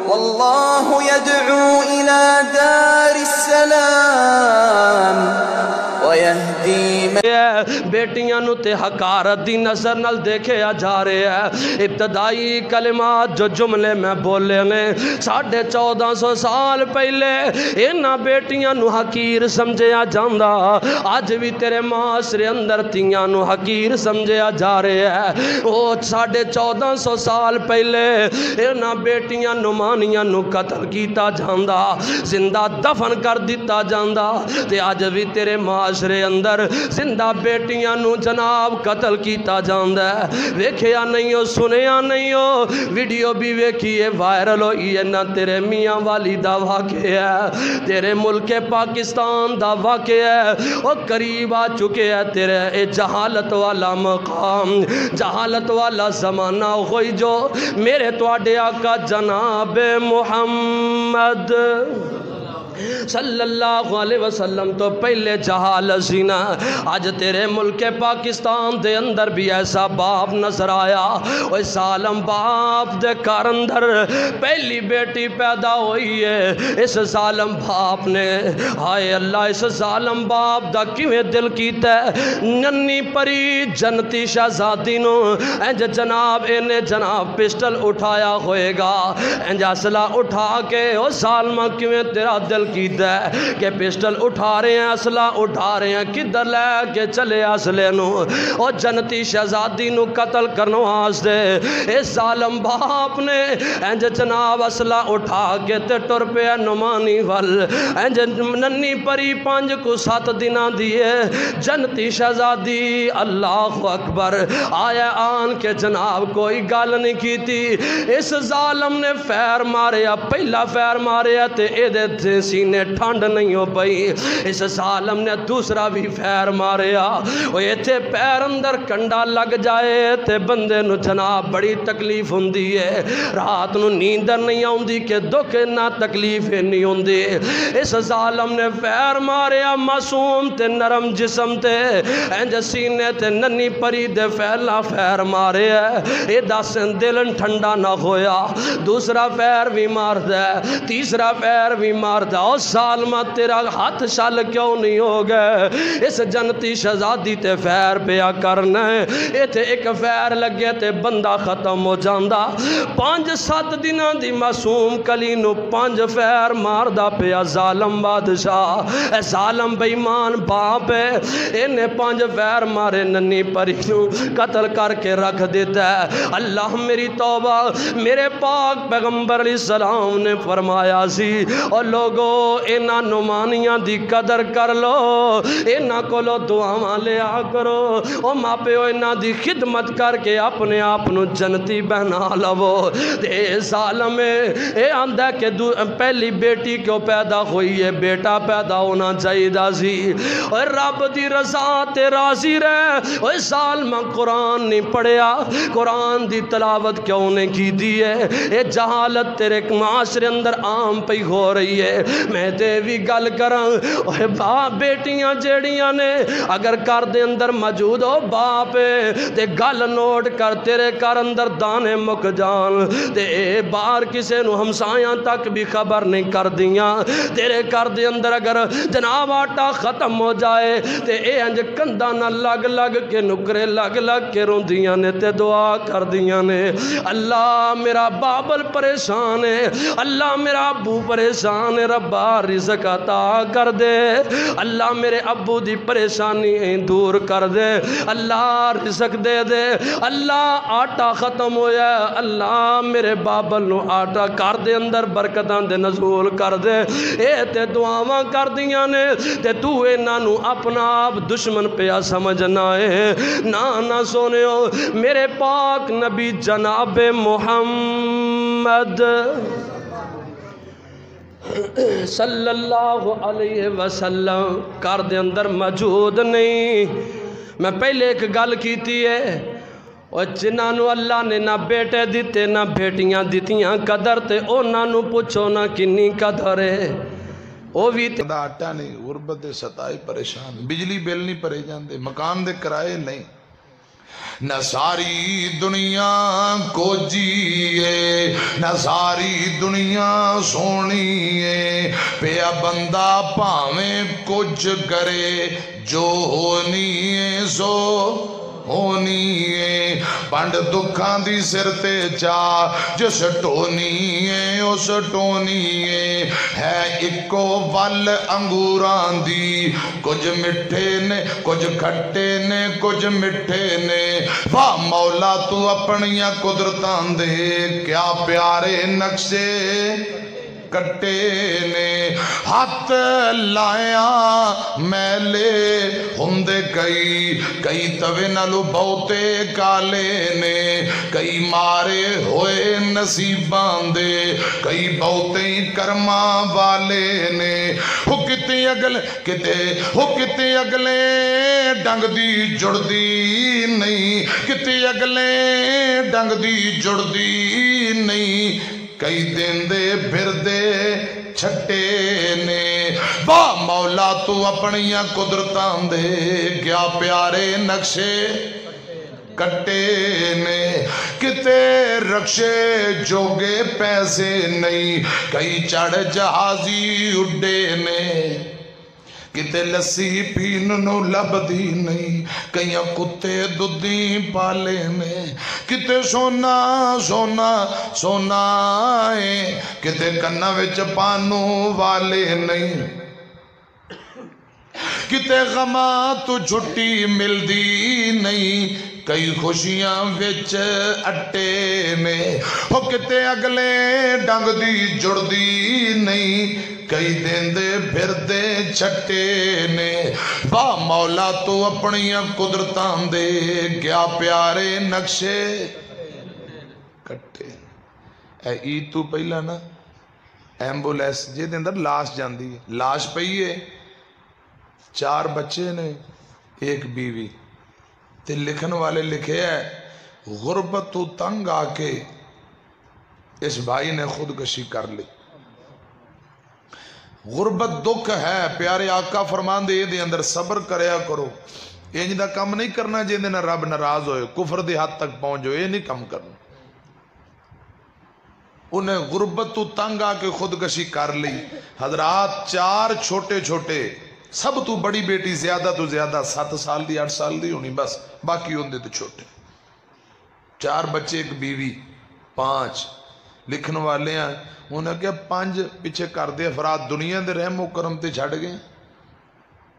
والله يدعو إلى دار السلام ويهدي بیٹیاں نو تے حقارت دی نظر نال دیکھیا جا رہے ہیں۔ ابتدائی کلمات جو جملے میں بولے نے 1450 سال پہلے انہاں بیٹیاں نو حقیر سمجھیا جاندا، آج بھی تیرے معاشرے اندر تیاں نو حقیر سمجھیا جا رہے ہیں۔ وہ 1450 سال پہلے انہاں بیٹیاں نو مانیاں نو قتل کیتا جاندا، زندہ دفن کر دیتا جاندا، تے آج بھی تیرے معاشرے اندر زندہ بیٹیاں نو جناب قتل کیتا جاندہ ہے۔ ویکھیا نہیں ہو، سنیا نہیں ہو، ویڈیو بھی ویکھیے وائرل ہوئی ہے نہ تیرے میاں والی دا واقع ہے، تیرے ملک پاکستان دا واقع ہے۔ وہ قریب آ چکے ہے تیرے اے جہالت والا مقام، جہالت والا زمانہ ہوئی جو میرے تواڈے آقا جناب محمد صلی اللہ علیہ وسلم تو پہلے جہالت سی نا۔ آج تیرے ملک پاکستان دے اندر بھی ایسا باپ نظر آیا، وہ ظالم باپ دے گھر اندر پہلی بیٹی پیدا ہوئی ہے۔ اس ظالم باپ نے ہائے اللہ اس ظالم باپ دا کیویں دل کیتا ہے ننی پری جنتی شہزادی نو انج جناب انہیں جناب پسٹل اٹھایا ہوئے گا، انج اسلحہ اٹھا کے او ظالمہ کیویں تیرا دل کیتا ہے کہ پسٹل اٹھا رہے ہیں، اسلحہ اٹھا رہے ہیں، کدھر لے کے چلے اسلحے نو او جنتی شہزادی نو قتل کرنو واسطے۔ اس ظالم باپ نے انج جناب اسلحہ اٹھا کے تے ٹر پیا نعمانی ول، انج ننی پری 5 کو 7 دناں دیے جنتی شہزادی اللہ اکبر آیا آن کے جناب کوئی گل نہیں کیتی۔ اس ظالم نے فیر ماریا، پہلا فیر ماریا تے اے دے سینے ٹھنڈ نہیں ہو پئی، اس ظالم نے دوسرا بھی فیر ماریا، وہ ایتھے پیر اندر کنڈا لگ جائے تے بندے نو جناب بڑی تکلیف ہوندی ہے، رات نو نیندر نہیں آؤندی کہ دکھ نہ تکلیف نہیں ہوندی۔ اس ظالم نے فیر ماریا معصوم تے نرم جسم تے انج سینے تے ننی پری دے پہلا فیر مارے ہے، اے دس دل ٹھنڈا نہ ہویا، دوسرا فیر بھی مار دے، تیسرا فیر بھی مار دے۔ او ظالمہ تیرا ہاتھ شل کیوں نہیں ہو گئے؟ اس جنتی شہزادی تے فیر پیا کرنا ہے، ایتھے ایک فیر لگے تے بندہ ختم ہو جاندہ۔ 5-7 دنوں دی معصوم کلی نو 5 فیر مار دا پیا ظالم بادشاہ، اے ظالم بیمان باپ ہے، انہیں 5 فیر مارے ننی پری نو قتل کر کے رکھ دیتا ہے۔ اللہ میری توبہ، میرے پاک پیغمبر علیہ السلام نے فرمایا سی اور لوگو اینا نمانیاں دی قدر کر لو، اینا کو لو دعاواں لے آ کرو، او ماں پہ اینا دی خدمت کر کے اپنے آپنو جنتی بہنا لو۔ اے ظالم اے آندہ کہ پہلی بیٹی کیوں پیدا ہوئی ہے، بیٹا پیدا ہونا چاہیے دا سی، اور رب دی رضا تے راضی رہے۔ اے ظالمہ قرآن نہیں پڑھیا، قرآن دی تلاوت کیوں نہیں کی دی ہے؟ اے جہالت تیرے معاشرے اندر عام پہ ہو رہی ہے۔ میں تے بھی گل کراں، اے باپ بیٹیاں جیڑیاں نے اگر کر دے اندر موجود ہو باپ تے گل نوٹ کر تیرے کر اندر دانے مک جان تے اے بار کسے نو ہمسایاں تک بھی خبر نہیں کر دیاں، تیرے کر دے اندر اگر جناب آٹا ختم ہو جائے تے اے انج کندہ نہ لگ لگ کے نکرے لگ لگ کے روندیاں نے تے دعا کر دیاں نے اللہ میرا بابل پریشان ہے، اللہ میرا ابو پریشان ہے، ربا رزق عطا کر دے، اللہ میرے ابو دی پریشانی دور کر دے، اللہ رزق دے دے، اللہ آٹا ختم ہویا ہے، اللہ میرے بابل نو آٹا کر دے اندر برکتاں دے نزول کر دے۔ اے تے دعاواں کر دیاں نے تے تو انہاں نو اپنا آپ دشمن پیا سمجھنا ہے۔ نہ سونیو میرے پاک نبی جناب محمد صلی اللہ علیہ وسلم کار دے اندر موجود نہیں۔ میں پہلے ایک گل کیتی ہے، اور جنہاں نو اللہ نے نہ بیٹے دیتے نہ بیٹیاں دیتیاں قدر تے انہاں نو پوچھو نہ کنی قدر ہے۔ وہ بھی آٹا نہیں، غربت ستائی پریشان، بجلی بل نہیں پرے جاندے، مکان دے کرائے نہیں، نہ ساری دنیا کو جیے نہ ساری دنیا سونی ہے پیا بندہ پاویں کچھ کرے جو ہونی ہے سو ہونی ہے پنڈ دکھاں دی سر تے چاہ جس ٹونی ہے اس ٹونی ہے اکو ول انگوران دی کچھ مٹھے نے کچھ کھٹے نے کچھ مٹھے نے واہ مولا تو اپنیاں قدرتان دے کیا پیارے نقشے کٹے نے ہاتھ لائیاں میلے ہندے کئی توے نالو بہتے کالے نے کئی مارے ہوئے نصیبان دے کئی بہتے کرما والے نے ہو کتے اگلے ڈنگ دی جڑ دی نہیں کتے اگلے ڈنگ دی جڑ دی نہیں کئی دن دے پھر دے چھٹے نے با مولا تو اپنیاں قدرتان دے کیا پیارے نقشے کٹے نے کتے رکشے جوگے پیسے نہیں کئی چڑھ جہازی اڈے نے کتے لسی پیننو لب دی نہیں کئیاں کتے دودھی پالے نے کتے سونا سونا سونا ہے کتے کنہ وچ پانو والے نہیں کتے غمہ تو چھٹی مل دی نہیں کئی خوشیاں وچ اٹے نے ہو کتے اگلے ڈنگ دی جڑ دی نہیں کئی دن دے پھر دے چھٹے نے با مولا تو اپنیاں قدرتان دے کیا پیارے نقشے کٹے اے عید تو پہلا نا ایمبولیس جے دے اندر لاش جاندی ہے لاش پئیے 4 بچے نے 1 بیوی تے لکھن والے لکھے ہے غربت تو تنگ آکے اس بھائی نے خودکشی کر لی غربت دکھ ہے پیارے آقا فرمان دے دے اندر صبر کریا کرو یہ جدہ کم نہیں کرنا جے دے نہ رب ناراض ہوئے کفر دے حد تک پہنچو یہ نہیں کم کرنا انہیں غربت تو تنگ آکے خودکشی کر لی حضرات 4 چھوٹے چھوٹے سب تو بڑی بیٹی زیادہ تو زیادہ 7 سال دی 8 سال دی ہونی بس باقی ہوندے تو چھوٹے 4 بچے 1 بیوی 5 لکھن والے ہیں انہوں نے کہا 5 پیچھے کر دے افراد دنیا دے رحم و کرم تے چھڑ گئے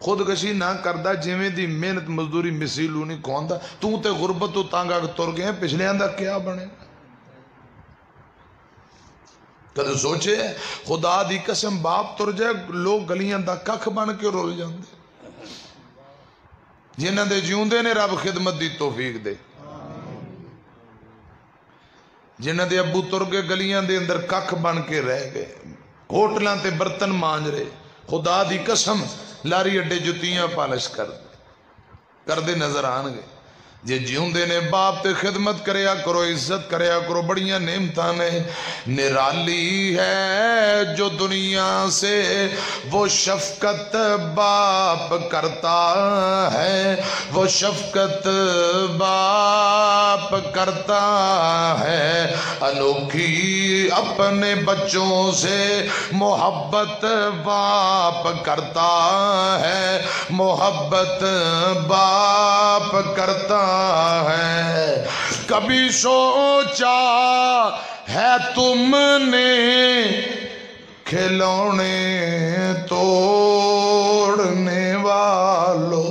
خودکشی نہ کردہ جویں دی محنت مزدوری مسیلو نہیں کون دا تو تے غربت تو تانگا تر گئے پچھلے آندہ کیا بنے کدھے سوچے خدا دی قسم باپ تر جائے لوگ گلیاں دا ککھ بن کے رول جاندے جنہ دے جیوندے نے رب خدمت دی توفیق دے جنہ دے ابو تر کے گلیاں دے اندر ککھ بن کے رہ گئے ہوٹلاں تے برتن مانج رہے خدا دی قسم لاری اڈے جتیاں پالش کر دے نظر آن گئے جے جیوندے نے باپ تے خدمت کریا کرو عزت کریا کرو بڑیاں نعمتاں نے نرالی ہے جو دنیا سے وہ شفقت باپ کرتا ہے وہ شفقت باپ کرتا ہے انوکھی اپنے بچوں سے محبت باپ کرتا ہے محبت باپ کرتا ہے کبھی سوچا ہے تم نے کھلونے توڑنے والو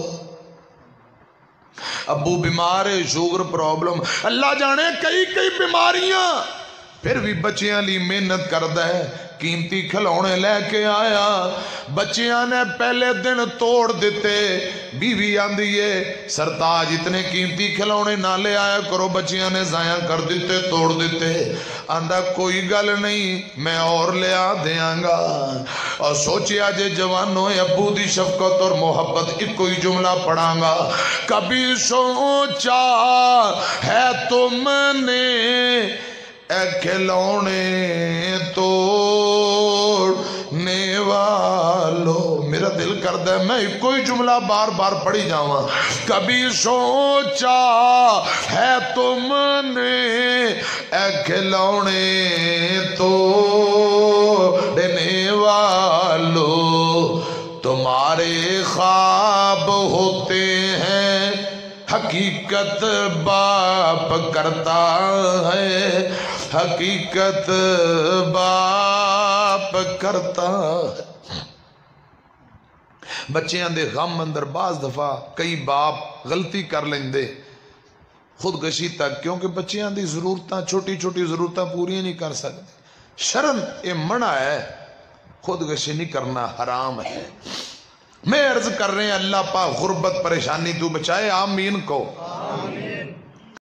ابو بیمار ہے شوگر پرابلم اللہ جانے کئی بیماریاں پھر بھی بچیاں لی محنت کردا ہے قیمتی کھلونے لے کے آیا بچیاں نے پہلے دن توڑ دیتے بیوی آندھی ہے سرتاج اتنے قیمتی کھلونے نہ لے آیا کرو بچیاں نے ضائع کر دیتے توڑ دیتے آندھا کوئی گل نہیں میں اور لے آ دیاں گا اور سوچیا جے جوانوں ابو دی شفقت اور محبت ایک کوئی جملہ پڑھاں گا کبھی سوچا ہے تم نے اے کھلونے توڑنے والو میرا دل کرتا کرتا ہے. میں کوئی جملہ بار بار پڑھی جاواں. کبھی سوچا ہے تم نے اے کھلونے توڑنے والو تمہارے خواب ہوتے ہیں حقیقت باپ کرتا ہے حقیقت باپ کرتا ہے. بچیاں دے غم اندر بعض دفعہ کئی باپ غلطی کر لیندے خودکشی تک, کیونکہ بچیاں دی ضرورتاں چھوٹی چھوٹی ضرورتاں پوری نہیں کر سکتے. شرن یہ منع ہے, خودکشی نہیں کرنا حرام ہے. میں عرض کر رہے ہیں اللہ پاک غربت پریشانی تو بچائے, آمین کو.